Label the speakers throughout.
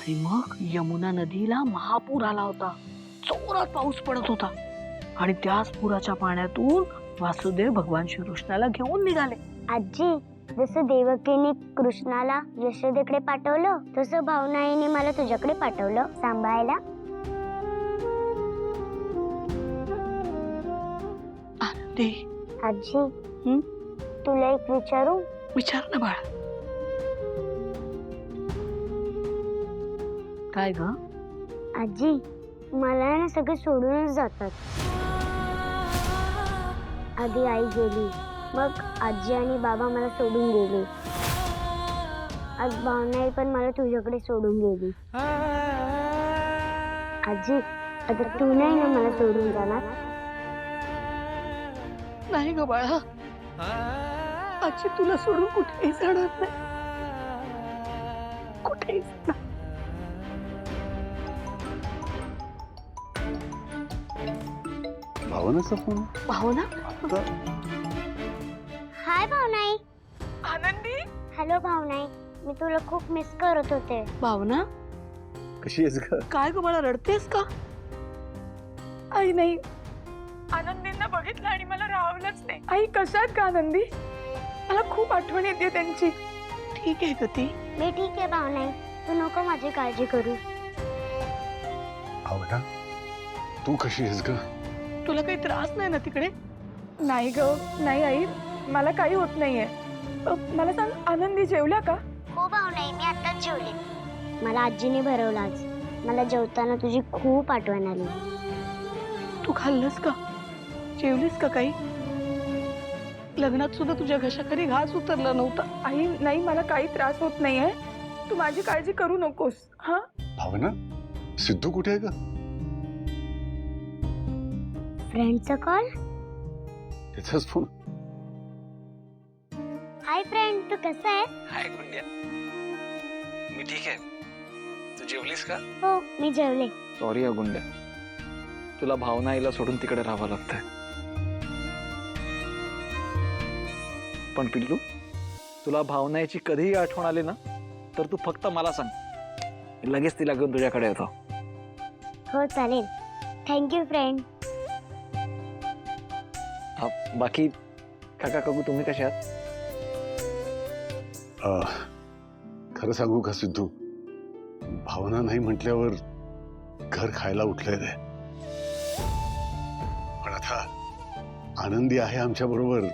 Speaker 1: आणि मग यमुना नदीला महापूर आला होता. जोरात पाऊस पडत होता आणि त्याच पुराच्या पाण्यातून वासुदेव भगवान श्रीकृष्णाला घेऊन निघाले.
Speaker 2: आजी, जसं देवकीने कृष्णाला यशोदेकडे पाठवलं तसं भावनाईने मला तुझ्याकडे पाठवलं सांभाळायला.
Speaker 1: आनंदी,
Speaker 2: आजी,
Speaker 1: हं?
Speaker 2: तुला एक विचारू?
Speaker 1: विचार ना बाळा. काय ग?
Speaker 2: आजी, मला ना सगळे सोडूनच जातात. आधी आई गेली, मग आजी आणि बाबा मला सोडून गेले. आज भावनाई पण मला तुझ्याकडे सोडून गेली. आजी, आता तू नाही ना मला सोडून जाणार?
Speaker 1: नाही ग बाळा, आजी तुला सोडून कुठेही जाणार नाही. कुठेही जाणार.
Speaker 3: भावनाचा फोन
Speaker 1: भावना?
Speaker 3: आता
Speaker 2: हाय भावनाई.
Speaker 1: आनंदी?
Speaker 2: हॅलो भावनाई, मी तुला खूप मिस करत होते.
Speaker 1: भावना,
Speaker 3: कशी आहेस ग?
Speaker 1: काय ग बाळा, रडतेस का?
Speaker 4: आई नाही, आनंदींना बघितलं आणि मला राहवलंच नाही. आई कशात का आनंदी? मला खूप आठवण येते त्यांची.
Speaker 1: ठीक आहे ग ती.
Speaker 2: मी ठीक आहे भावनाई, तू नको माझी काळजी करू.
Speaker 3: भावना, तू कशी आहेस ग?
Speaker 1: तुला काही त्रास नाही ना तिकडे?
Speaker 4: नाही ग, नाही आई, मला काही होत नाहीये. मला सांग, आनंदी जेवल्या का?
Speaker 2: हो भावनाई, मी आताच जेवले. मला आजीने भरवलं आज. मला जेवताना तुझी खूप आठवण आली.
Speaker 1: तू खाल्लंस का? जेवलीस का काही? लग्नात सुद्धा तुझ्या घशाखाली घास उतरला नव्हता.
Speaker 4: आई नाही, मला काही त्रास होत नाहीये. तू माझी काळजी करू नकोस. हा,
Speaker 3: भावना, सिद्धू कुठे आहे ग?
Speaker 2: फ्रेंडचा कॉल.
Speaker 3: त्याचाच फोन.
Speaker 2: हाय फ्रेंड, तू कसा आहे?
Speaker 5: हाय गुंड्या, मी ठीक आहे. तू जेवलीस का?
Speaker 2: हो, मी जेवले.
Speaker 5: सॉरी गुंड्या, तुला भावना आईला सोडून तिकडे राहावं लागतंय. पण पिल्लू, तुला भावनाची कधीही आठवण आली ना तर तू फक्त मला सांग, मी लगेच तिला घेऊन तुझ्याकडे येतो.
Speaker 2: हो चालेल. Thank you friend.
Speaker 5: बाकी काका काकू तुम्ही कशा आहात?
Speaker 3: खरं सांगू का सिद्धू, भावना नाही म्हटल्यावर घर खायला उठलंय रे. पण आता आनंदी आहे आमच्या बरोबर,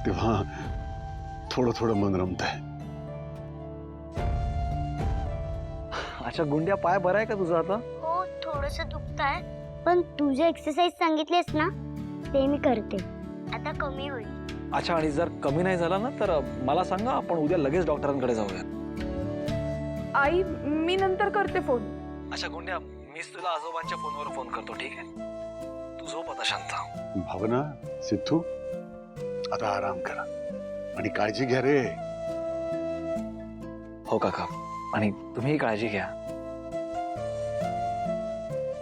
Speaker 3: तेव्हा थोडं थोडं मन रमतंय.
Speaker 5: अच्छा गुंड्या, पाय बरा आहे का तुझा आता?
Speaker 2: हो, थोडस दुखतंय, पण तू जे एक्सरसाइज सांगितलीस ना ते मी करते. आता कमी होईल.
Speaker 5: अच्छा, आणि जर कमी नाही झाला ना तर मला सांगा, आपण उद्या लगेच डॉक्टरांकडे जाऊया.
Speaker 4: आई मी नंतर करते फोन.
Speaker 5: अच्छा गुंड्या, मीच तुला आजोबांच्या फोनवर फोन करतो, ठीक आहे? तू झोप आता शांत.
Speaker 3: भावना, सिद्धू, आता आराम करा आणि काळजी घ्या रे.
Speaker 5: हो काका, आणि तुम्ही काळजी घ्या.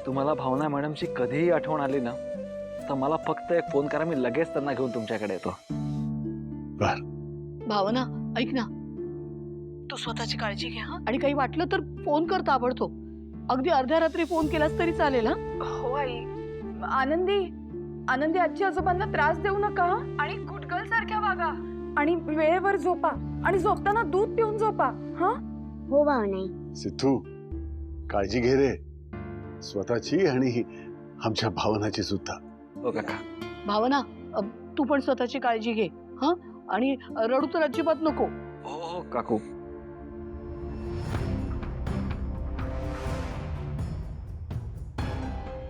Speaker 5: तुम्हाला भावना मॅडमची कधीही आठवण आली ना तर मला फक्त एक फोन करा, मी लगेच त्यांना घेऊन तुमच्याकडे येतो.
Speaker 3: बर.
Speaker 1: भावना, ऐक ना, तू स्वतःची काळजी घे हा. आणि काही वाटलं तर फोन कर ताबडतोब. अगदी अर्ध्या रात्री फोन केलास तरी चालेल. हा,
Speaker 4: हो आई. आनंदी, आनंदी आजी आजोबांना त्रास देऊ नका आणि गुड गर्ल सारख्या वागा. आणि वेळेवर झोपा आणि झोपताना दूध पिऊन झोपा. हा,
Speaker 2: हो भावनाई.
Speaker 3: सिद्धू, काळजी घे रे, स्वतःची आणि आमच्या भावनाची सुद्धा.
Speaker 5: हो काका.
Speaker 1: भावना, तू पण स्वतःची काळजी घे हा. आणि रडू तर अजिबात नको.
Speaker 5: हो हो काकू.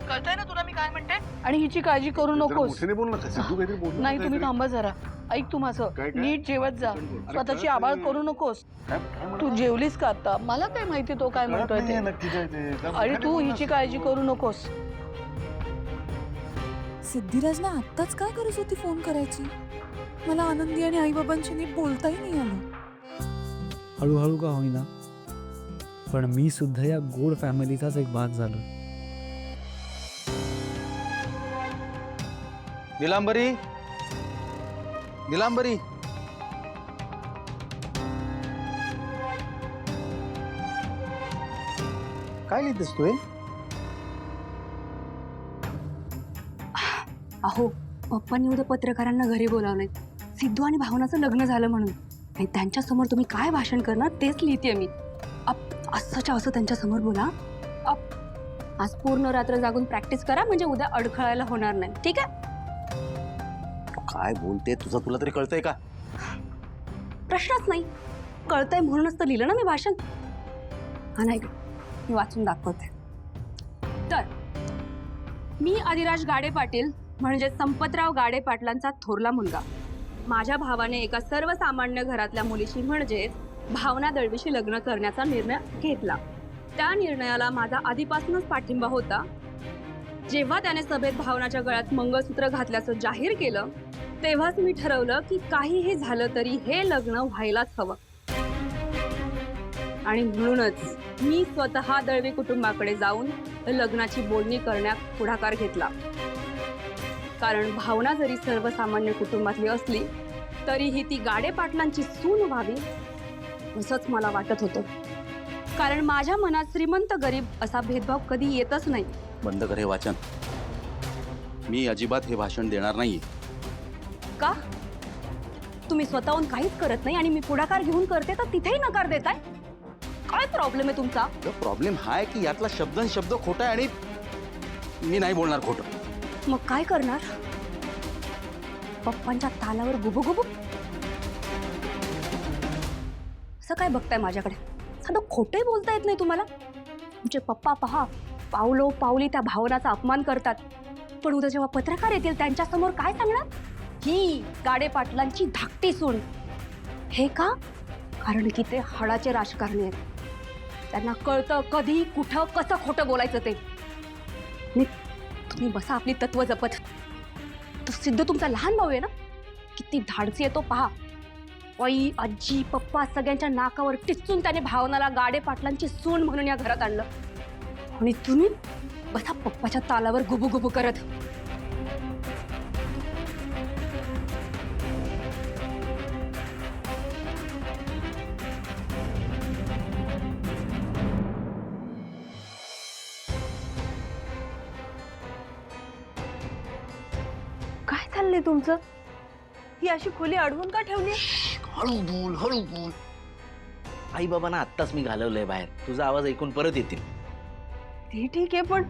Speaker 1: कळतंय ना तुला मी काय म्हणते? आणि हिची काळजी करू नकोस.
Speaker 3: मोठ्याने बोल ना, सिद्धू काहीतरी बोल.
Speaker 1: नाही, तुम्ही थांबा जरा. ऐक तू माझं,
Speaker 3: काय?
Speaker 1: नीट जेवत जा. स्वतःची आबाळ करू नकोस. तू जेवलीस का आता? मला काय माहिती तो काय म्हणतोय ते. आणि तू हिची काळजी करू नकोस.
Speaker 6: सिद्धिराजला आत्ताच का गरज होती फोन करायची? मला आनंदी आणि आईबाबांशी नीट बोलताही नाही आलं.
Speaker 7: हळूहळू का होईना, पण मी सुद्धा या गोड फॅमिलीचाच एक भाग झालो.
Speaker 8: निलांबरी, निलांबरी,
Speaker 5: काय लिहितेस तू हे?
Speaker 8: अहो पप्पांनी उद्या पत्रकारांना घरी बोलावलंय सिद्धू आणि भावनाचं लग्न झालं म्हणून आणि त्यांच्या समोर तुम्ही काय भाषण करणार तेच लिहिते मी. असंच्या असं त्यांच्या समोर बोला. आज पूर्ण रात्र जागून प्रॅक्टिस करा म्हणजे उद्या अडखळायला होणार नाही. ठीक आहे?
Speaker 9: काय बोलते तुझं तुला तरी कळतंय का?
Speaker 8: प्रश्नच नाही. कळतंय म्हणूनच तर लिहिलं ना मी भाषण. हा नाही का मी वाचून दाखवते. तर मी आदिराज गाडे पाटील म्हणजे संपतराव गाडे पाटलांचा थोरला मुलगा. माझ्या भावाने एका सर्वसामान्य घरातल्या मुलीशी म्हणजेच भावना दळवीशी लग्न करण्याचा निर्णय घेतला. त्या निर्णयाला माझा आधीपासूनच पाठिंबा होता. जेव्हा त्याने सभेत भावनाच्या गळ्यात मंगळसूत्र घातल्याचं जाहीर केलं तेव्हाच मी ठरवलं की काहीही झालं तरी हे लग्न व्हायलाच हवं. आणि म्हणूनच मी स्वतः दळवी कुटुंबाकडे जाऊन लग्नाची बोलणी करण्यात पुढाकार घेतला. कारण भावना जरी सर्वसामान्य कुटुंबातली असली तरीही ती गाडे पाटलांची सून व्हावी असंच मला वाटत होतं. कारण माझ्या मनात श्रीमंत गरीब असा भेदभाव कधी येतच नाही.
Speaker 9: बंद कर हे वाचन. मी अजिबात हे भाषण देणार नाहीये.
Speaker 8: का? तुम्ही स्वतःहून काहीच करत नाही आणि मी पुढाकार घेऊन करते तर तिथेही नकार देताय. काय प्रॉब्लेम आहे तुमचा?
Speaker 9: प्रॉब्लेम हा आहे की यातला शब्द खोटा आहे आणि मी नाही बोलणार खोटं.
Speaker 8: मग काय करणार? पप्पांच्या तालावर गुबुगुबू असं काय बघताय माझ्याकडे? साधं खोटंही बोलता येत नाही तुम्हाला? तुमचे पप्पा पहा पावलो पावली त्या भावनाचा अपमान करतात. पण उद्या जेव्हा पत्रकार येतील त्यांच्यासमोर काय सांगणार? ही गाडे पाटलांची धाकटी सून. हे का? कारण की ते हाडाचे राजकारणी आहेत. त्यांना कळतं कधी कुठं कसं खोटं बोलायचं ते. तुम्ही बसा आपली तत्व जपत. तो सिद्ध तुमचा लहान भाऊ आहे ना, किती धाडसी आहे तो पहा. आई आजी पप्पा सगळ्यांच्या नाकावर टिचून त्याने भावनाला गाडे पाटलांची सून म्हणून या घरात आणलं. आणि तुम्ही बसा पप्पाच्या तालावर गुबुगुबू करत.
Speaker 1: काय चाललंय तुमचं? ही अशी खोली अडवून का ठेवली?
Speaker 9: हळू बोल. आई बाबांना आत्ताच मी घालवलंय बाहेर. तुझा आवाज ऐकून परत येतील.
Speaker 1: ते ठीक आहे पण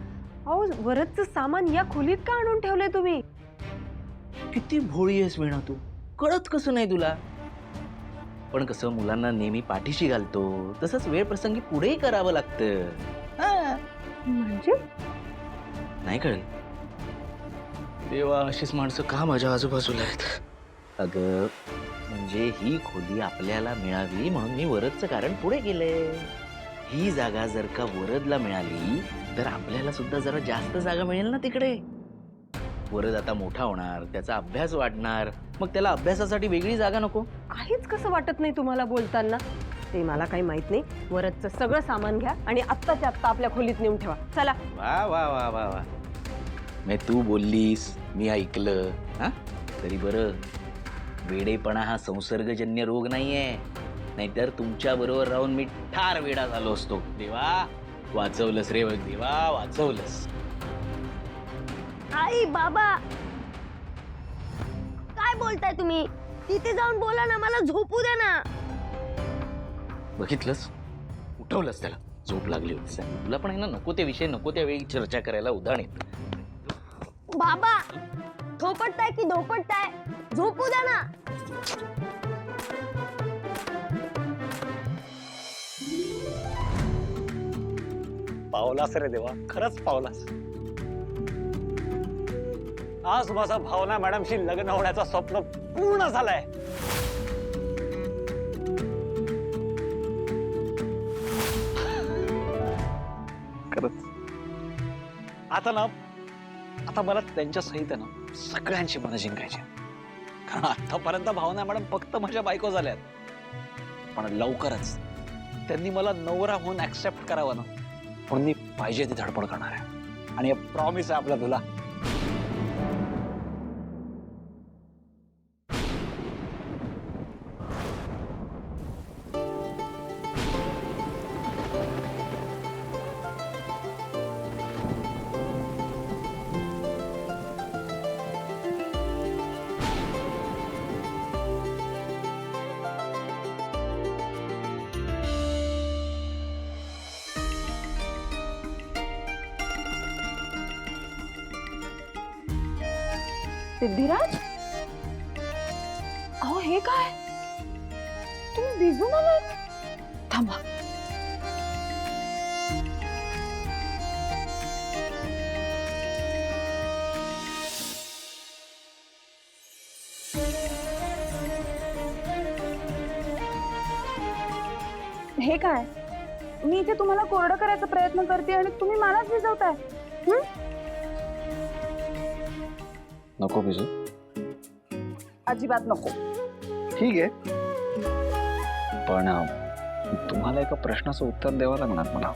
Speaker 1: अहो वरचं सामान या खोलीत का आणून ठेवलंय तुम्ही?
Speaker 9: किती भोळी आहेस वीणा तू. कळत कसं नाही तुला? पण कसं मुलांना नेहमी पाठीशी घालतो तसंच वेळ प्रसंगी पुढेही करावं लागतं.
Speaker 1: म्हणजे
Speaker 9: नाही कळेल. देवा अशीच माणसं का माझ्या आजूबाजूला आहेत? अगं म्हणजे ही खोली आपल्याला मिळावी म्हणून मी वरदचं कारण पुढे केलंय. ही जागा जर का वरदला मिळाली तर आपल्याला सुद्धा जरा जास्त जागा मिळेल ना तिकडे. वरद आता मोठा होणार, त्याचा अभ्यास वाढणार, मग त्याला अभ्यासासाठी वेगळी जागा नको?
Speaker 1: काहीच कसं वाटत नाही तुम्हाला बोलताना? ते मला काही माहित नाही. वरचं सगळं सामान घ्या आणि आत्ताच्या आत्ता आपल्या खोलीत नेऊन ठेवा. चला.
Speaker 9: वा वा वा वा वा. मी तू बोललीस मी ऐकलं. हा तरी बरं, वेडेपणा हा संसर्गजन्य रोग नाहीये. नाहीतर तुमच्या बरोबर राहून मी ठार वेडा झालो असतो. देवा वाचवलंस रे बघ, देवा वाचवलंस.
Speaker 2: आई बाबा काय बोलताय तुम्ही? तिथे जाऊन बोला ना, मला झोपू द्या ना.
Speaker 9: बघितलंस, उठवलंस त्याला. झोप लागली होती. तुला पण आहे ना नको ते विषय नको त्या वेळी चर्चा करायला उदाहरण येत.
Speaker 2: बाबा थोपटताय की धोपटताय? झोपू द्या ना.
Speaker 10: पावलास रे देवा, खरंच पावलास. आज माझा भावना मॅडमशी लग्न होण्याचं स्वप्न पूर्ण झालंय.
Speaker 5: खरंच आता मला त्यांच्या सहित आहे ना सगळ्यांची मनं जिंकायची. कारण आतापर्यंत भावना मॅडम फक्त माझ्या बायको झाल्यात. पण लवकरच त्यांनी मला नवरा म्हणून ऍक्सेप्ट करावं ना, म्हणून मी पाहिजे ती धडपड करणार आहे. आणि प्रॉमिस आहे आपला तुला.
Speaker 4: सिद्धिराज, अहो हे काय, तुम्ही भिजून आलात? थांबा. हे काय, मी इथे तुम्हाला कोरडं करायचा प्रयत्न करते आणि तुम्ही मलाच भिजवताय.
Speaker 5: नको भिजू.
Speaker 4: अजिबात नको.
Speaker 5: ठीक आहे, पण तुम्हाला एका प्रश्नाचं उत्तर द्यावं लागणार मला.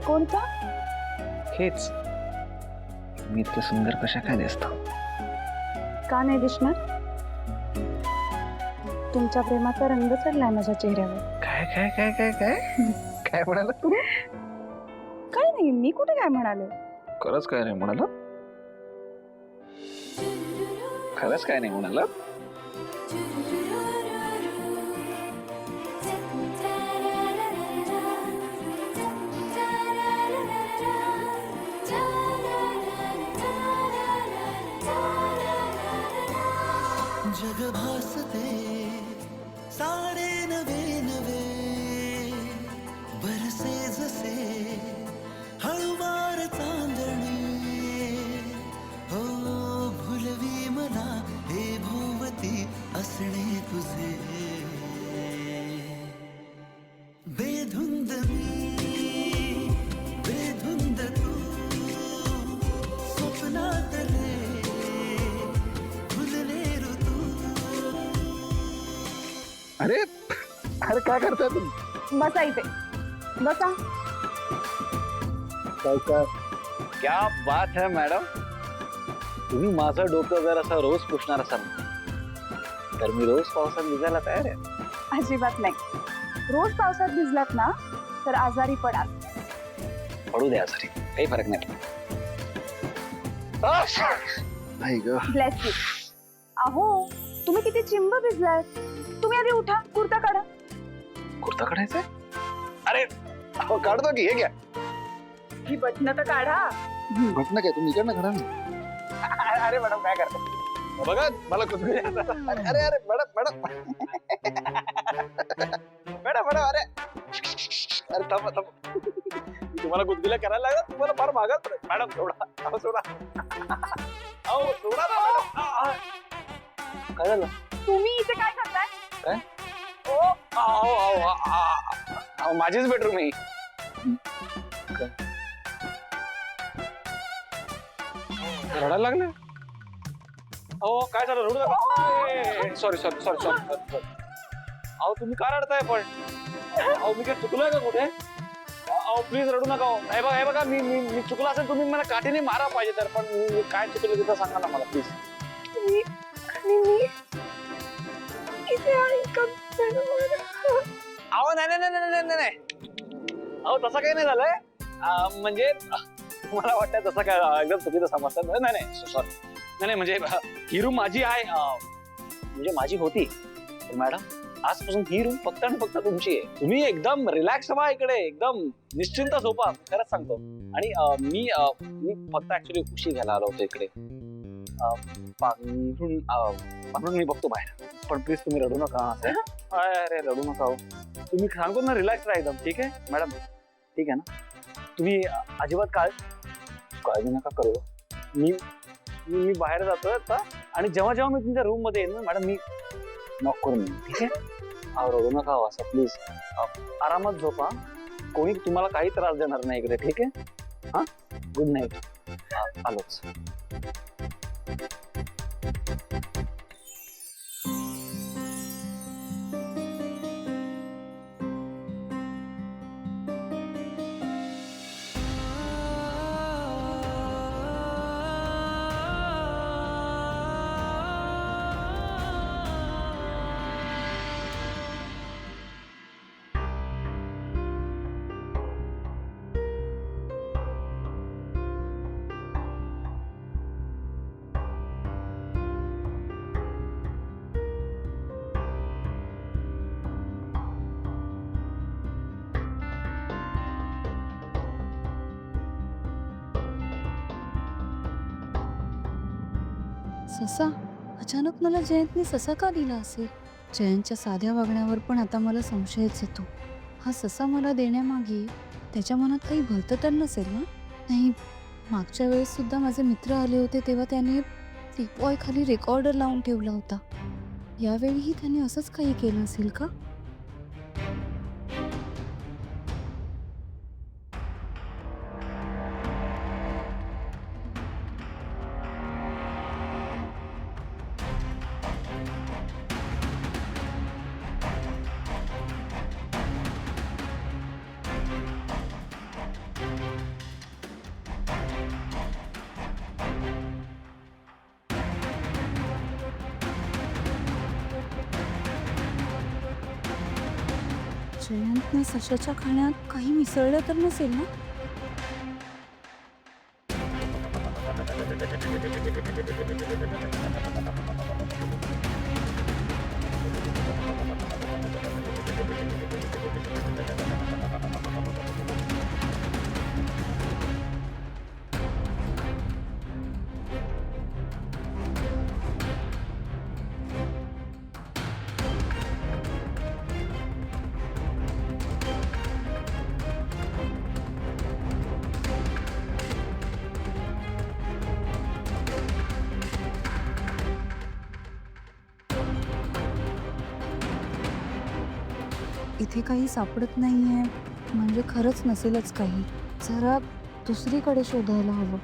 Speaker 4: कोणता?
Speaker 5: हेच, मी इतके सुंदर कशा काय दिसतो?
Speaker 4: का नाही दिसणार? तुमच्या प्रेमाचा रंग चढलाय माझ्या चेहऱ्यावर.
Speaker 5: काय काय काय काय काय काय म्हणाला तू?
Speaker 4: काय नाही, मी कुठे काय म्हणाले.
Speaker 5: खरंच काय नाही म्हणाला? खरंच काय नाही म्हणाला?
Speaker 11: जग भासते साडे नवे नवे, बरसे जसे हळुवार चांदणे. हो भुलवी मला हे भोवती असणे तुझे. बेधुंद मी, बेधुंद तू, स्वप्नातले फुलले ऋतू.
Speaker 5: अरे अरे काय करताय तुम्ही?
Speaker 4: बसा इथे, बसा.
Speaker 5: क्या बात है मॅडम. तुम्ही माझं डोकं जर असं रोज पुसणार असाल तर मी रोज पावसात भिजायला तयार आहे.
Speaker 4: अजिबात नाही. रोज पावसात भिजलात ना तर आजारी पडाल.
Speaker 5: पडू द्या आजारी, काही फरक नाही.
Speaker 4: Bless you. अहो तुम्ही किती चिंब भिजलात. तुम्ही आधी उठा, कुर्ता काढा.
Speaker 5: कुर्ता काढायचंय? अरे अहो, काढतो की, हे घ्या.
Speaker 4: ही बटणं तर काढा.
Speaker 5: घटना काय, तुम्ही इकडनं काढा ना. अरे मॅडम काय करता बघा, मला कुठे. अरे अरे मॅडम मॅडम मॅडम मॅडम अरे अरे थांबा थांबा. तुम्हाला गुदगुल्या करायला लागत, तुम्हाला फार मागत. मॅडम सोडा, अहो सोडा, अहो सोडा ना मॅडम. काय झालं?
Speaker 4: तुम्ही इथे काय करताय?
Speaker 5: काय? माझीच बेडरूम आहे. रडायला लागले? अहो काय झालं, रडू नका. Sorry sorry sorry sorry. अहो तुम्ही का रडताय पण? अहो मी काय चुकलोय का कुठे? अहो प्लीज रडू नका. हे बघा, हे बघा, मी मी मी चुकलो असेल, तुम्ही मला काठीने मारा पाहिजे तर, पण मी काय चुकलं तिथं सांगा ना मला प्लीज. अहो नाही नाही नाही नाही नाही. अहो तसं काही नाही झालंय. म्हणजे मला वाटतं तसं काय एकदम चुकीचं समजतात. नाही नाही सॉरी. नाही नाही म्हणजे ही रूम माझी आहे, म्हणजे माझी होती. मॅडम आजपासून ही रूम फक्त आणि फक्त तुमची आहे. तुम्ही एकदम रिलॅक्स व्हा इकडे, एकदम निश्चिंत झोपा. खरंच सांगतो. आणि मी फक्त ऍक्च्युली उशी घ्यायला आलो होतो इकडे. पांघरून मी बघतो बाहेर. पण प्लीज तुम्ही रडू नका. अरे रडू नका. तुम्ही सांगतो ना, रिलॅक्स राहा एकदम. ठीक आहे मॅडम? ठीक आहे ना? तुम्ही अजिबात काळजी नका करू. मी बाहेर जातोय आता, आणि जेव्हा जेव्हा मी तुमच्या रूम मध्ये येईन ना मॅडम, मी नॉक करून येईन. ठीक आहे? रडू नका असं प्लीज. आरामात झोपा. कोणी तुम्हाला काही त्रास देणार नाही इकडे. ठीक आहे? हा, गुड नाईट. आलोच.
Speaker 6: ससा? अचानक मला जयंतने ससा का दिला असेल? जयंतच्या साध्या वागण्यावर पण आता मला संशयच येतो. हा ससा मला देण्यामागे त्याच्या मनात काही भलतं तर नसेल ना? नाही, मागच्या वेळेस सुद्धा माझे मित्र आले होते तेव्हा त्याने टीपॉय खाली रेकॉर्डर लावून ठेवला होता. यावेळीही त्याने असंच काही केलं असेल का? जयंतने सशाच्या खाण्यात काही मिसळलं तर नसेल ना? इथे काही सापडत नाहीये म्हणजे खरंच नसेलच काही. जरा दुसरीकडे शोधायला हवं.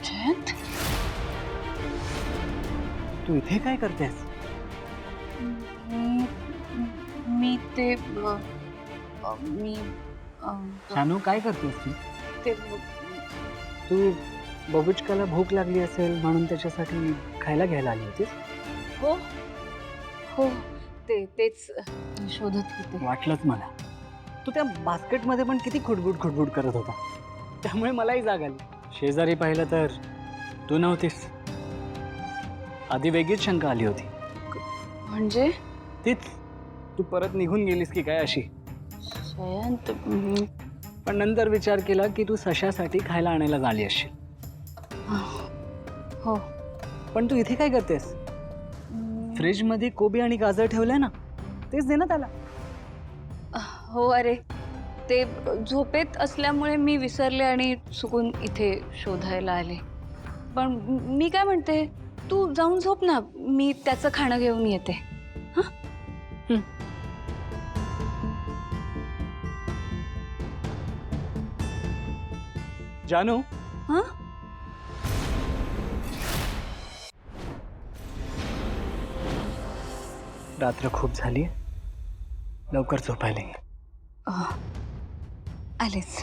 Speaker 1: जयंत,
Speaker 10: तू इथे काय करतेस?
Speaker 1: मी ते मी
Speaker 10: शानू काय करतेस तू?
Speaker 1: ते
Speaker 10: तू बबुचकाला भूक लागली असेल म्हणून त्याच्यासाठी खायला घ्यायला आली होतीस?
Speaker 1: हो हो तेच शोधत होते.
Speaker 10: वाटलंच मला. तू त्या बास्केटमध्ये पण किती खुटबुट करत होता, त्यामुळे मलाही जाग आली. शेजारी पाहिलं तर तू नव्हतीस. आधी वेगळीच शंका आली होती.
Speaker 1: म्हणजे
Speaker 10: तीच तू परत निघून गेलीस की काय अशी.
Speaker 1: जयंत,
Speaker 10: पण नंतर विचार केला की तू सशासाठी खायला आणायला झाली असशील.
Speaker 1: हो.
Speaker 10: पण तू इथे काय करतेस? फ्रीज मध्ये कोबी आणि गाजर ठेवलंय ना, तेच दे ना त्याला.
Speaker 1: हो, अरे ते झोपेत असल्यामुळे मी विसरले आणि चुकून इथे शोधायला आले. पण मी काय म्हणते, तू जाऊन झोप ना, मी त्याचं खाणं घेऊन येते.
Speaker 10: जानू,
Speaker 1: हां?
Speaker 10: रात्र खूप झाली, लवकर झोपायला ये.
Speaker 1: आलेच.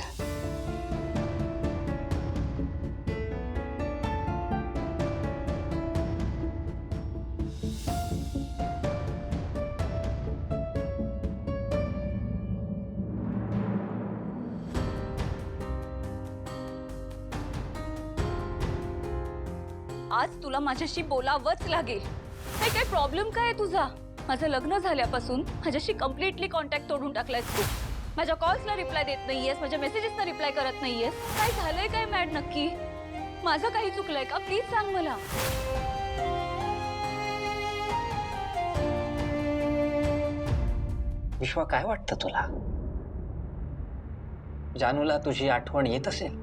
Speaker 8: आज तुला माझ्याशी बोलावंच लागेल. हे काय प्रॉब्लेम काय आहे तुझा? माझं लग्न झाल्यापासून माझ्याशी कम्प्लिटली कॉन्टॅक्ट तोडून टाकलायस तू. माझ्या कॉल्सला रिप्लाय देत नाहीयेस, माझ्या मेसेजेसना रिप्लाय करत नाहीयेस. काय झालंय काय मॅड नक्की? माझं काही चुकलंय का? प्लीज सांग मला.
Speaker 9: विश्वा, काय वाटतं तुला? जानूला तुझी आठवण येत असेल?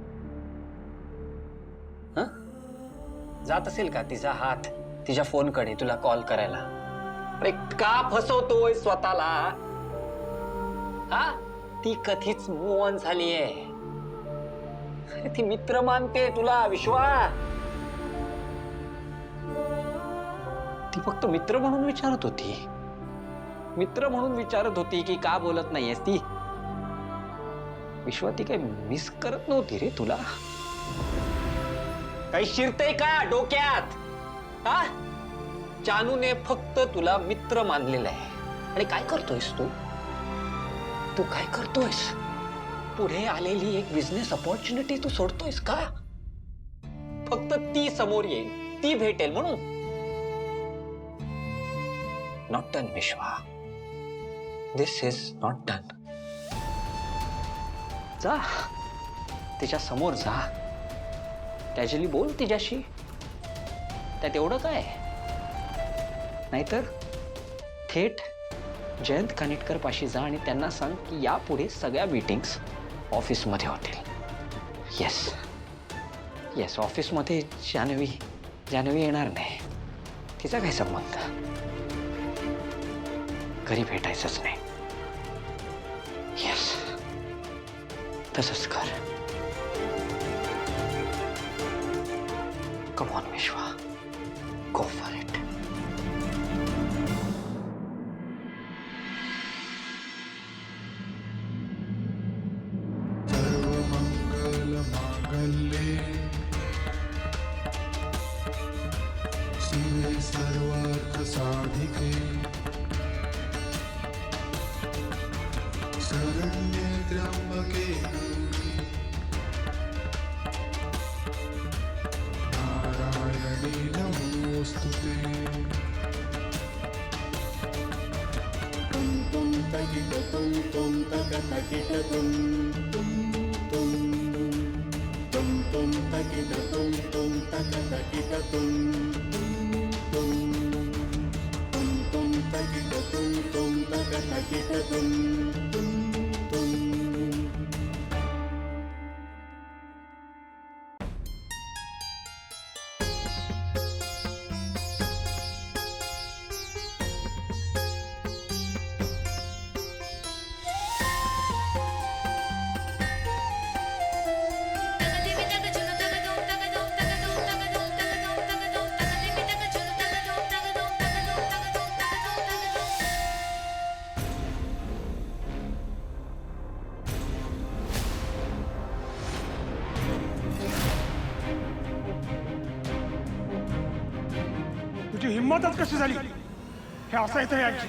Speaker 9: हं? जात असेल का तिचा हात तिच्या फोनकडे तुला कॉल करायला? अरे का फसवतोय स्वतःला? हा, ती कधीच मूव्ह ऑन झालीये. अरे ती मित्र मानते तुला विश्वा. ती फक्त मित्र म्हणून विचारत होती. मित्र म्हणून विचारत होती की का बोलत नाहीयेस ती. विश्वा, ती काही मिस करत नव्हती रे तुला. काही शिरतय का डोक्यात? हा, जानूने फक्त तुला मित्र मानलेलं आहे. आणि काय करतोयस तू? तू काय करतोयस? पुढे आलेली एक बिझनेस अपॉर्च्युनिटी तू सोडतोयस का? फक्त ती समोर येईल, ती भेटेल म्हणून. नॉट डन विश्वा. दिस इज नॉट डन. जा, तिच्या समोर जा
Speaker 5: त्याच्याली बोल तिच्याशी, त्यात एवढं काय. नाहीतर थेट जयंत कानिटकर पाशी जा आणि त्यांना सांग की यापुढे सगळ्या मीटिंग्स ऑफिसमध्ये होतील. येस येस, ऑफिसमध्ये जान्हवी येणार नाही. तिचा काय संबंध, घरी भेटायचंच नाही. येस, तसंच कर. कम ऑन विश्वा, गो फॉर इट.
Speaker 11: सर्वमङ्गलमाङ्गल्ये शिवे सर्वार्थसाधिके शरण्ये त्र्यम्बके गौरी नारायणी नमोऽस्तुते. तुम तुम तगिट तुम तग तगिट तुम तुम तगिट तुम तग तगिट तुम तगिट तुम तग तगिट तुम.
Speaker 12: तुझी हिंमतच कशी झाली हे असं इथे यायची.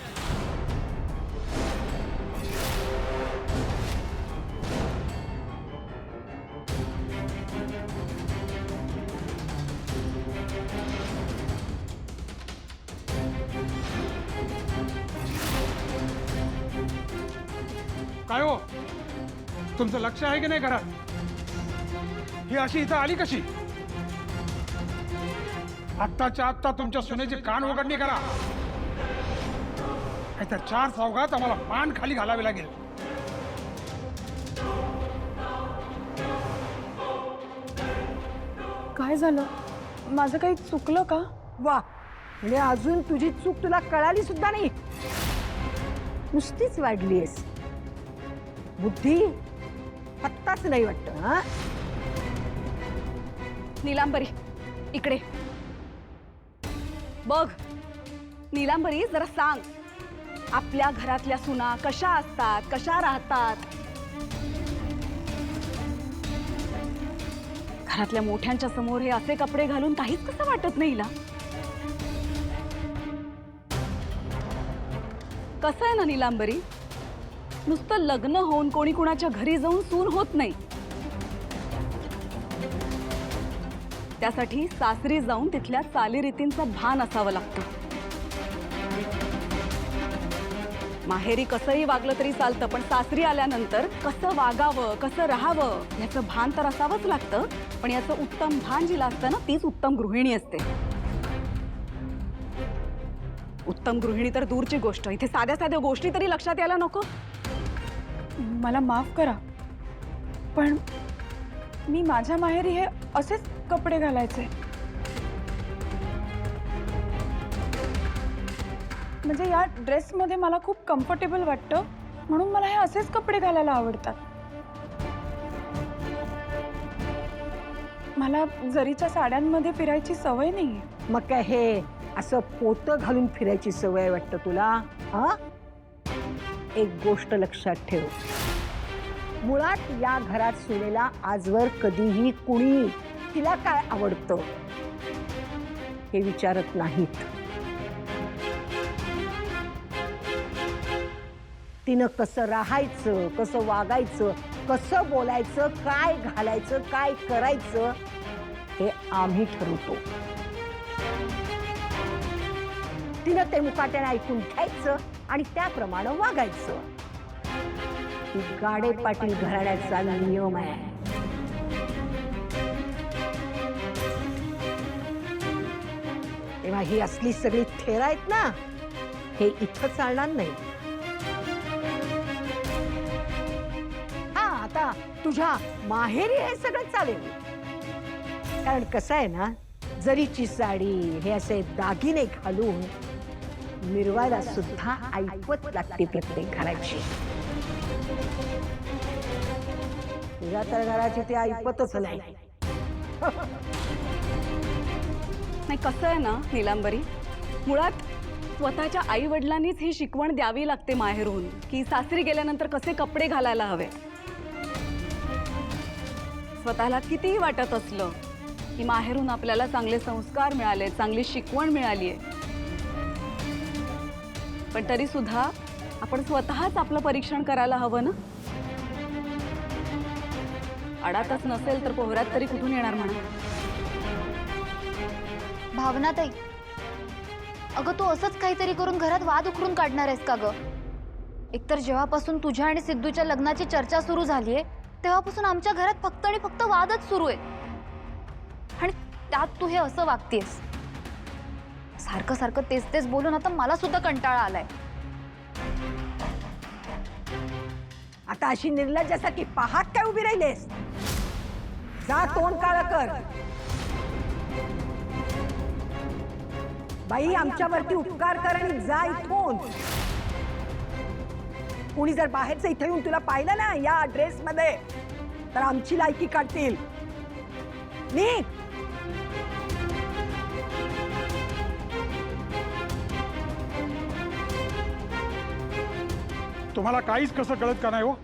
Speaker 12: काय हो, तुमचं लक्ष आहे की नाही घरात? ही अशी इथं आली कशी? आत्ताच्या आत्ता तुमच्या सुनेची कान उघडणी करा, नाहीतर 4 चौघात आम्हाला पान खाली घालावे लागेल.
Speaker 4: काय झालं? माझं काही चुकलं का?
Speaker 13: वा, म्हणजे अजून तुझी चूक तुला कळाली सुद्धा नाही. नुसतीच वाढलीयस. बुद्धी पत्ताच नाही वाटत. हा,
Speaker 8: नीलांबरी इकडे बघ. नीलांबरी, जरा सांग, आपल्या घरातल्या सुना कशा असतात, कशा राहतात? घरातल्या मोठ्यांच्या समोर हे असे कपडे घालून काहीच कसं वाटत नाही हिला? कसं आहे ना नीलांबरी, नुसतं लग्न होऊन कोणी कुणाच्या घरी जाऊन सून होत नाही. त्यासाठी सासरी जाऊन तिथल्या चालीरीतींचं भान असावं लागतं. माहेरी कसंही वागलं तरी चालतं, पण सासरी आल्यानंतर कसं वागावं, कसं राहावं याचं भान तर असावंच लागतं. पण याचं उत्तम भान जिला असतं ना, तीच उत्तम गृहिणी असते. उत्तम गृहिणी तर दूरची गोष्ट, इथे साध्या साध्या गोष्टी तरी लक्षात यायला नको?
Speaker 4: मला माफ करा, पण मी माझ्या माहेरी हे असेच कपडे घालायचे. म्हणजे या ड्रेसमध्ये मला खूप कम्फर्टेबल वाटतं, म्हणून मला हे असेच कपडे घालायला आवडतात. मला जरीच्या साड्यांमध्ये फिरायची सवय नाहीये.
Speaker 13: मग काय हे असं पोतं घालून फिरायची सवय वाटतं तुला? हा, एक गोष्ट लक्षात ठेव, मुळात या घरात सुनेला आजवर कधीही कुणी तिला काय आवडतं हे विचारत नाहीत. तिनं कसं राहायचं, कसं वागायचं, कसं बोलायचं, काय घालायचं, काय करायचं हे आम्ही ठरवतो. तिनं ते मुकाट्याने ऐकून घ्यायचं आणि त्याप्रमाणे वागायचं. ही गाडे पाटील घराण्याचा नियम आहे. तेव्हा ही असली सगळी थेर आहेत ना, हे इथं चालणार नाही. हा, आता तुझ्या माहेरी हे सगळं चालेल. कारण कसं आहे ना, जरीची साडी हे असे दागिने घालून मिरवायला सुद्धा ऐपत लागते प्रत्येक घराची. तुझ्या तर घराची ती ऐपतच नाही.
Speaker 8: नाही, कसं आहे ना नीलांबरी, मुळात स्वतःच्या आई वडिलांनीच ही शिकवण द्यावी लागते माहेरून, की सासरी गेल्यानंतर कसे कपडे घालायला हवे. स्वतःला कितीही वाटत असलं की माहेरून आपल्याला चांगले संस्कार मिळाले, चांगली शिकवण मिळाली आहे, पण तरी सुद्धा आपण स्वतःच आपलं परीक्षण करायला हवं ना. आडातच नसेल तर पोहरात तरी कुठून येणार म्हणा.
Speaker 6: भावनाताई, अगं तू असंच काहीतरी करून घरात वाद उकरून काढणार आहेस का ग? एकतर जेव्हापासून तुझ्या आणि सिद्धूच्या लग्नाची चर्चा सुरू झालीये तेव्हापासून आमच्या घरात फक्त आणि फक्त वादच सुरू आहे. आणि त्यात तू हे असं वागतेस. सारखं सारखं तेच तेच बोलून आता मला सुद्धा कंटाळा आलाय.
Speaker 13: आता अशी निर्लज्जासारखी पाहात काय उभी राहिलेस? जा तोंड काळं कर. बाई, आमच्यावरती उपकार कर आणि जा इथून. कुणी जर बाहेरचं इथे येऊन तुला पाहिलं ना या ड्रेसमध्ये, तर आमची लायकी काढतील. निघ.
Speaker 12: तुम्हाला काहीच कसं कळत का नाही हो?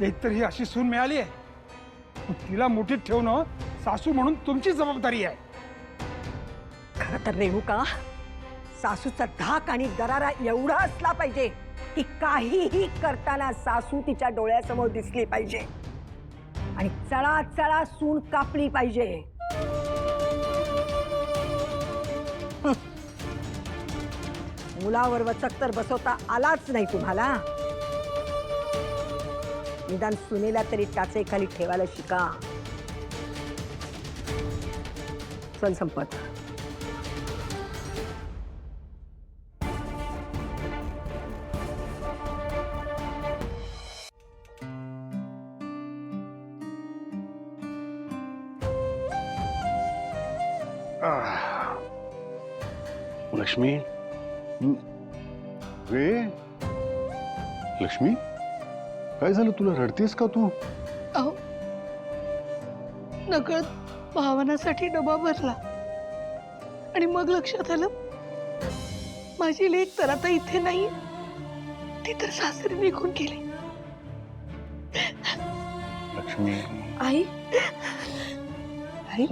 Speaker 12: एकतर ही अशी सून मिळाली आहे, तिला मुठीत ठेवणं सासू म्हणून तुमची जबाबदारी आहे.
Speaker 13: खरं तर रेणुका, सासूचा धाक आणि दरारा एवढा असला पाहिजे की काहीही करताना सासू तिच्या डोळ्यासमोर दिसली पाहिजे आणि चळा चळा सून कापली पाहिजे. मुलावर वचक तर बसवता आलाच नाही तुम्हाला. निदान सुनेला तरी टाचेखाली ठेवायला शिका. चल संपत.
Speaker 3: लक्ष्मी, वे लक्ष्मी, काय झालं तुला? रडतेस का तू?
Speaker 6: अहो, नकळत भावनासाठी डबा भरला आणि मग लक्षात आलं माझी लेक तर आता इथे नाही, ती तर सासरी निघून गेली.
Speaker 3: लक्ष्मी,
Speaker 8: आई, आई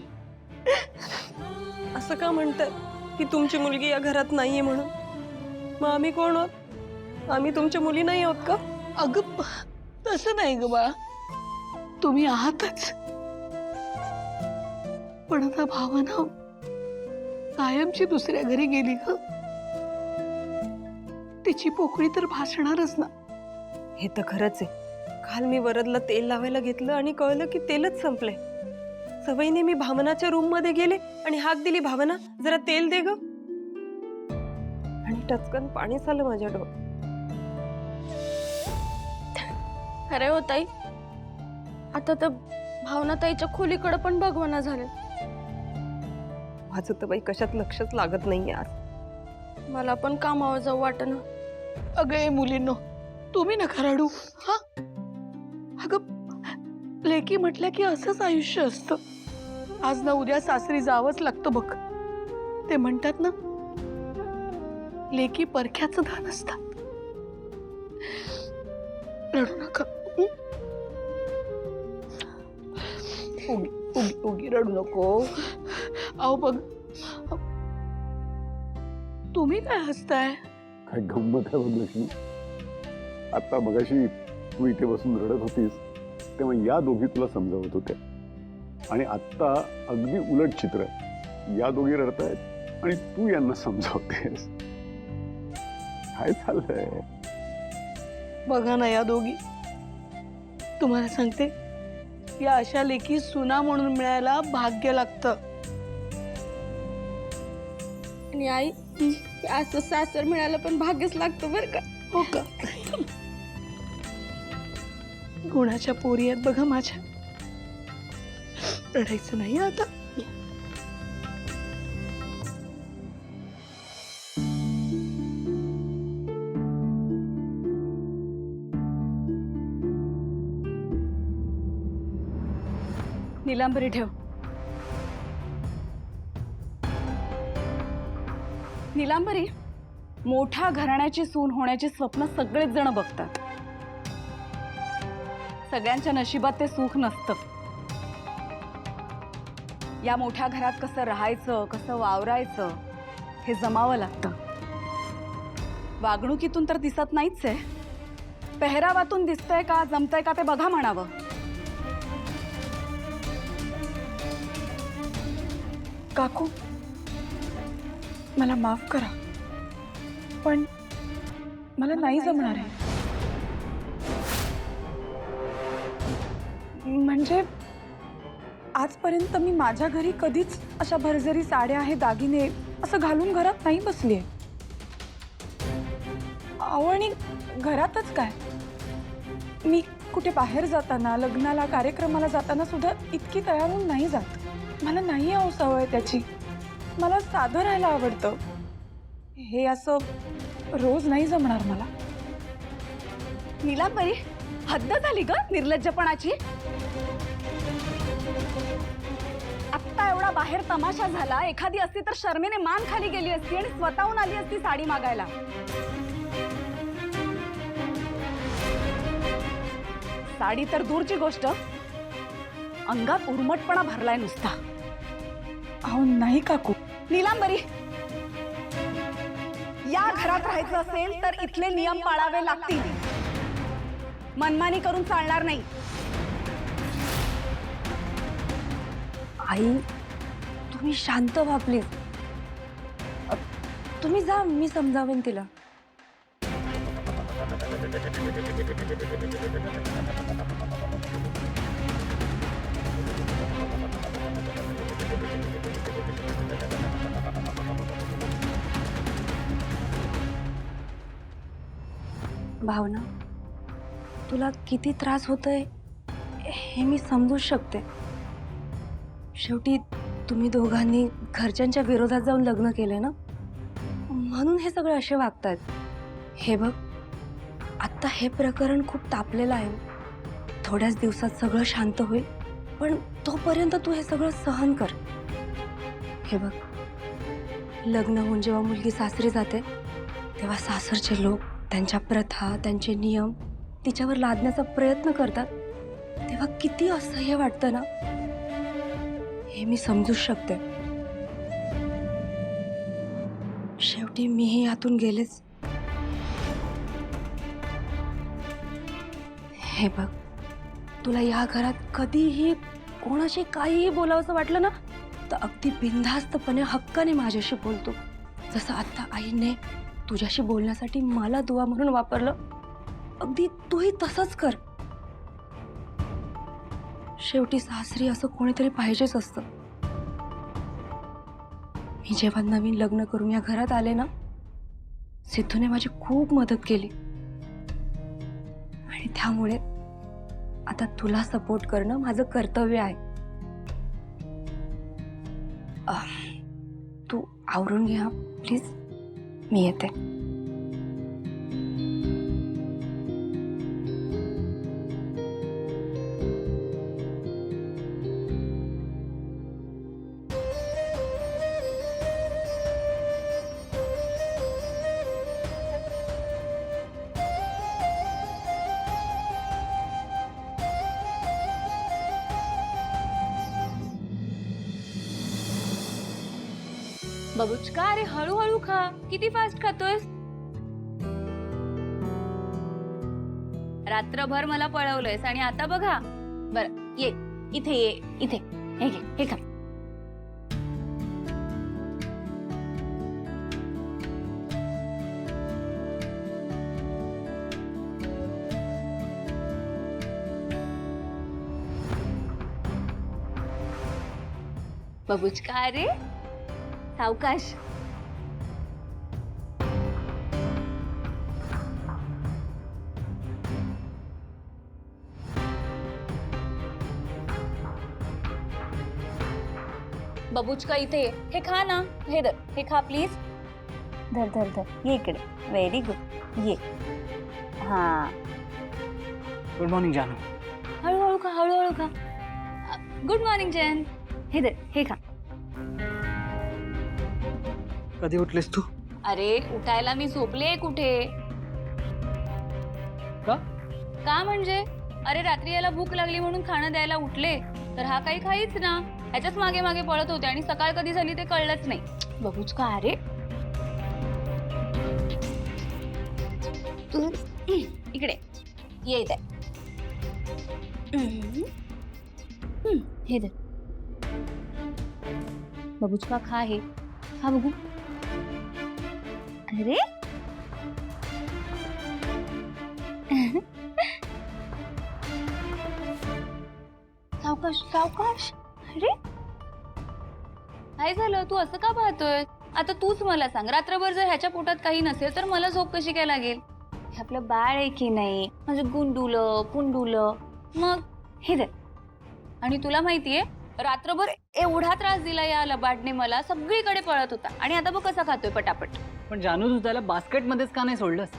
Speaker 8: असं का म्हणतात की तुमची मुलगी या घरात नाहीये म्हणून? मग आम्ही कोण आहोत? आम्ही तुमच्या मुली नाही आहोत का?
Speaker 6: अगं तसं नाही ग बाळा, तुम्ही आहातच, पण आता भावना कायमची दुसऱ्या घरी गेली ग. तिची पोकळी तर भासणारच ना.
Speaker 8: हे तर खरंच आहे. काल मी वरदला तेल लावायला घेतलं आणि कळलं की तेलच संपलंय. सवयीने मी भावनाच्या रूम मध्ये गेले आणि हाक दिली, भावना जरा तेल दे ग, आणि टचकन पाणी आलं माझ्या डोळ्यात.
Speaker 1: खरे हो ताई, आता तर भावना ताईच्या खोलीकडे पण बघवना झालं.
Speaker 8: माझं तर बाई कशात लक्षच लागत नाही आज.
Speaker 1: मला पण कामावर जाऊ वाटना.
Speaker 6: अगं मुलींनो, तुम्ही नका रडू. हा, अगं लेकी म्हटल्या की असंच आयुष्य असतं. आज ना उद्या सासरी जावंच लागतं बघ. ते म्हणतात ना, लेकी परख्याचं धान असतात. रडू नका. उगी उगी उगी रडू नको. अहो बघ, तुम्ही काय हसताय?
Speaker 3: काय गंमत आहे बघ लक्ष्मी. आता मगाशी तू इथे बसून रडत होतीस तेव्हा या दोघी तुला समजावत होत्या, आणि आत्ता अगदी उलट चित्र. या दोघी रडतायत आणि तू यांना समजावतेस. काय चाललंय?
Speaker 6: बघा ना या दोघी, तुम्हाला सांगते, या अशा लेखी सुना म्हणून मिळायला भाग्य लागतं.
Speaker 8: आणि आई असं सासर मिळालं पण भाग्यच लागतं बरं का.
Speaker 4: हो का? गुणाच्या पोरी आहेत बघा माझ्या. रडायचं नाही आता.
Speaker 1: निलांबरी ठेव. निलांबरी, मोठ्या घराण्याची सून होण्याची स्वप्न सगळेच जण बघतात. सगळ्यांच्या नशिबात ते सुख नसतं. या मोठ्या घरात कसं राहायचं, कसं वावरायचं हे जमावं लागतं. वागणुकीतून तर दिसत नाहीच आहे. पेहरावातून दिसतंय का, जमतंय का ते बघा म्हणावं.
Speaker 4: काकू, मला माफ करा, पण मला नाही जमणार आहे. म्हणजे आजपर्यंत मी माझ्या घरी कधीच अशा भरजरी साड्या आहे, दागिने असं घालून घरात नाही बसली आहे. अहो, आणि घरातच काय, मी कुठे बाहेर जाताना, लग्नाला, कार्यक्रमाला जाताना सुद्धा इतकी तयार होऊन नाही जात. मला नाही आहे सवय त्याची. मला साधं राहायला आवडतं. हे असं रोज नाही जमणार मला.
Speaker 1: निलांबरी, हद्द झाली ग निर्लज्जपणाची. आत्ता एवढा बाहेर तमाशा झाला, एखादी असती तर शर्मेने मान खाली गेली असती आणि स्वतःहून आली असती साडी मागायला. साडी तर दूरची गोष्ट, अंगात उर्मटपणा भरलाय नुसता.
Speaker 4: अहो नाही काकू.
Speaker 1: निलांबरी, या घरात राहायचं असेल तर इथले नियम पाळावे लागतील. मनमानी करून चालणार नाही.
Speaker 8: आई, तुम्ही शांत व्हा प्लीज. तुम्ही जा, मी समजावेन तिला. भावना, तुला किती त्रास होतोय हे मी समजू शकते. शेवटी तुम्ही दोघांनी घरच्यांच्या विरोधात जाऊन लग्न केलंय ना, म्हणून हे सगळे असे वागतायत. हे बघ, आत्ता हे प्रकरण खूप तापलेलं आहे. थोड्याच दिवसात सगळं शांत होईल, पण तोपर्यंत तू हे सगळं सहन कर. हे बघ, लग्न होऊन जेव्हा मुलगी सासरी जाते तेव्हा सासरचे लोक त्यांच्या प्रथा, त्यांचे नियम तिच्यावर लादण्याचा प्रयत्न करतात. तेव्हा किती असह्य वाटतं ना, हे मी समजू शकते. शेवटी मीही यातून गेलेच. हे बघ, तुला या घरात कधीही कोणाशी काहीही बोलावंसं वाटलं ना, तर अगदी बिनधास्तपणे हक्काने माझ्याशी बोलतो. जसं आता आईने तुझ्याशी बोलण्यासाठी मला दुवा म्हणून वापरलं, अगदी तूही तसंच कर. शेवटी सासरी असं कोणीतरी पाहिजेच असतं. मी जेव्हा नवीन लग्न करून या घरात आले ना, सिद्धूने माझी खूप मदत केली आणि त्यामुळे आता तुला सपोर्ट करणं माझं कर्तव्य आहे. तू आवरून घे प्लीज, मी येते.
Speaker 1: बबुचका, अरे हळूहळू खा, किती फास्ट खातोयस. रात्रभर मला पळवलंयस आणि आता बघा. बरं ये इथे, ये इथे, हे घे, हे खा. बबुचका, अरे सावकाश. बबूचका इथे ये. हे खा ना. हे धर, हे खा प्लीज. धर धर धर, ये इकडे. व्हेरी गुड, ये. हा,
Speaker 10: गुड मॉर्निंग जानू.
Speaker 1: हळूहळू खा, हळूहळू खा. Good morning Jayant. हे धर, हे खा.
Speaker 10: कधी उठलीस तू?
Speaker 1: अरे उठायला मी झोपले कुठे.
Speaker 10: का?
Speaker 1: का म्हणजे, अरे रात्री याला भूक लागली म्हणून खाणं द्यायला उठले तर हा काही खाईच ना. ह्याच्याच मागे मागे पळत होते आणि सकाळ कधी झाली ते कळलंच नाही. बघूच का. अरे तू इकडे ये इथे. हे दे बबूच का. खा हे, खा बघू. अरे सावकाश सावकाश. अरे काय झालं, तू असं का पाहतोय. आता तूच मला सांग, रात्रभर जर ह्याच्या पोटात काही नसेल तर मला झोप कशी काय लागेल. हे आपलं बाळ आहे की नाही, माझं गुंडुलं पुंडुलं. मग हे दे. आणि तुला माहितीये रात्रभर एवढा त्रास दिला या लबाडने मला, सगळीकडे पळत होता आणि आता बघ कसा खातोय पटापट.
Speaker 10: पण जानू तू त्याला बास्केटमध्येच का नाही सोडलंस?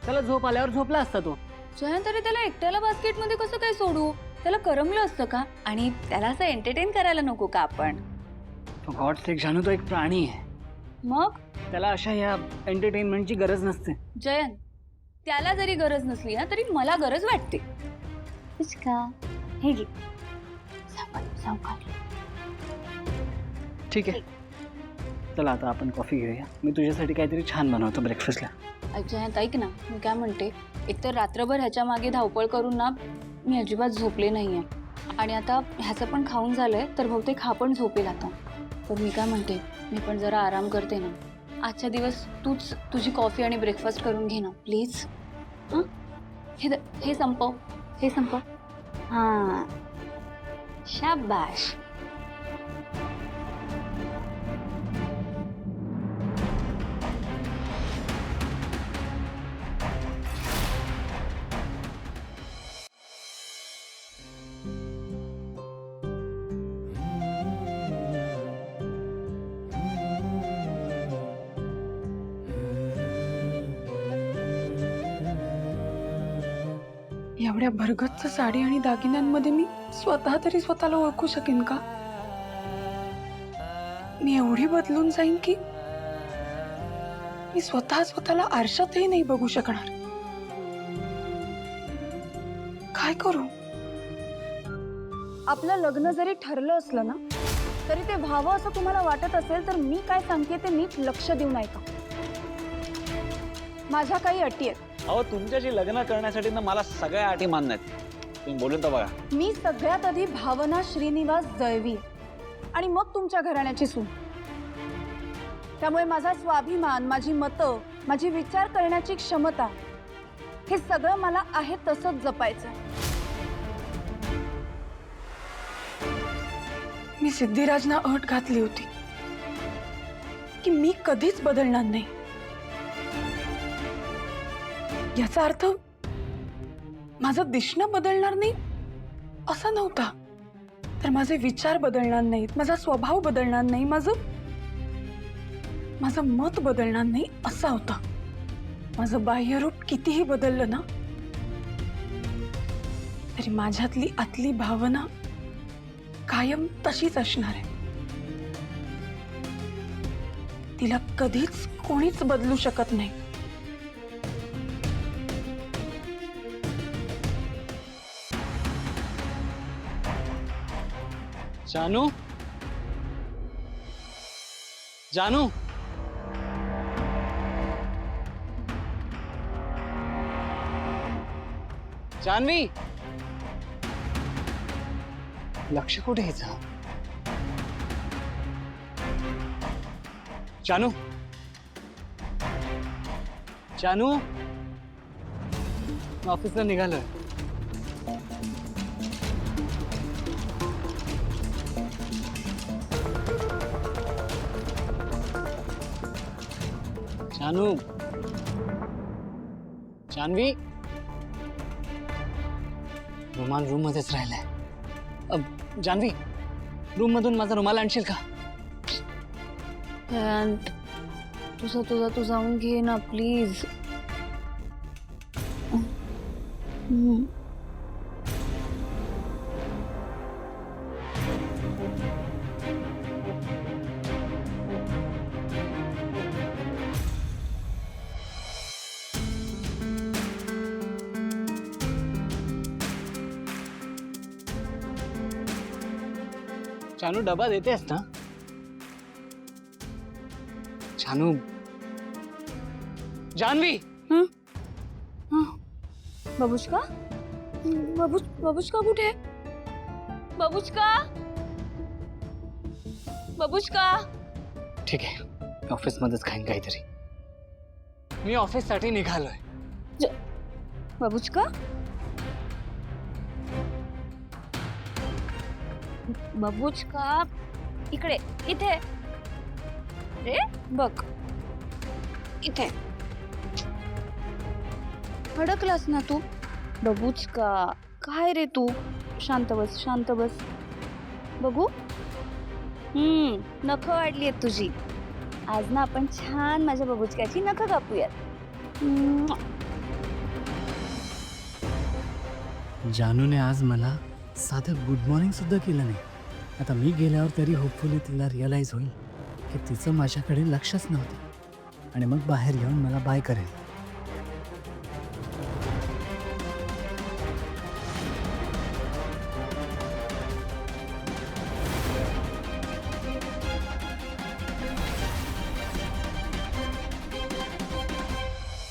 Speaker 10: त्याला झोप आल्यावर झोपला असता तो.
Speaker 1: जयंत अरे त्याला एकट्याला बास्केटमध्ये कसं काय सोडू. त्याला करमलं असतं का. आणि त्याला असं एंटरटेन करायला नको का आपण.
Speaker 10: गॉड सेक जानू तो एक प्राणी आहे.
Speaker 1: मग
Speaker 10: त्याला अशा या एंटरटेनमेंटची गरज नसते.
Speaker 1: जयंत त्याला जरी गरज नसली ना तरी मला गरज वाटते. का हे घे. सावकाश सावकाश.
Speaker 10: ठीक आहे, चला आता आपण कॉफी घेऊया. मी तुझ्यासाठी काहीतरी छान बनवतो ब्रेकफास्टला.
Speaker 1: जयंत ऐक ना, मी काय म्हणते, एकतर रात्रभर ह्याच्या मागे धावपळ करून ना मी अजिबात झोपले नाहीये. आणि आता ह्याचं पण खाऊन झालंय तर बहुतेक हा पण झोपेल आता. तर मी काय म्हणते, मी पण जरा आराम करते ना. आजच्या दिवस तूच तुझी कॉफी आणि ब्रेकफास्ट करून घे ना प्लीज. हां हे संपव, हे संपव. हां शाबाश.
Speaker 4: एवढ्या भरगच्च साडी आणि दागिन्यांमध्ये मी स्वतः तरी स्वतःला ओळखू शकेन का. मी एवढी बदलून जाईन की मी स्वतःला आरशातही नाही बघू शकणार. काय करू. आपलं लग्न जरी ठरलं असलं ना तरी ते व्हावं असं तुम्हाला वाटत असेल तर मी काय सांगते ते नीट लक्ष देऊन ऐका. माझ्या काही अटी आहेत.
Speaker 5: अहो तुमच्याशी लग्न करण्यासाठी ना मला सगळ्या अटी मान्य आहेत. तुम्ही बोलून तर बघा.
Speaker 4: मी सगळ्यात आधी भावना श्रीनिवास दळवी आणि मग तुमच्या घराण्याची सून. त्यामुळे माझा स्वाभिमान, माझी मतं, माझी विचार करण्याची क्षमता हे सगळं मला आहे तसंच जपायचं. मी सिद्धिराजना अट घातली होती की मी कधीच बदलणार नाही. याचा अर्थ माझं दिसणं बदलणार नाही असं नव्हता, तर माझे विचार बदलणार नाहीत, माझा स्वभाव बदलणार नाही, माझं मत बदलणार नाही असं होतं. माझं बाह्यरूप कितीही बदललं ना तरी माझ्यातली आतली भावना कायम तशीच असणार आहे. तिला कधीच कोणीच बदलू शकत नाही.
Speaker 10: जानू, जानू, जानवी, लक्ष कुठे हिचं? जानू, जानू, ऑफिसला निघालोय. जानू, जानवी, रुमाल रूम मध्येच राहिलाय. जानवी, रूम मधून माझा रुमाल आणशील का?
Speaker 1: पॅन्ट तुझा तू जाऊन घे ना प्लीज.
Speaker 10: जानू डबा देतेस ना? जानू, जानवी.
Speaker 1: बाबुष्का बाबुष्का कुठे? बाबुष्का बाबुष्का.
Speaker 10: ठीक आहे, ऑफिस मध्येच खाईन काहीतरी. मी ऑफिस साठी निघालोय.
Speaker 1: बाबुष्का बाबुष्का इकडे इथे रे बघ इथे. अडकलास ना तू. बाबुष्का काय रे तू. शांत बस बघू. नखं वाढली आहेत तुझी. आज ना आपण छान माझ्या बाबुष्काची नखं कापूयात.
Speaker 7: जानूने आज मला साधं गुड मॉर्निंग सुद्धा केलं नाही. आता मी गेल्यावर तरी होपफुली तिला रिअलाइज होईल की तिचं माझ्याकडे लक्षच नव्हतं आणि मग बाहेर येऊन मला बाय करेल.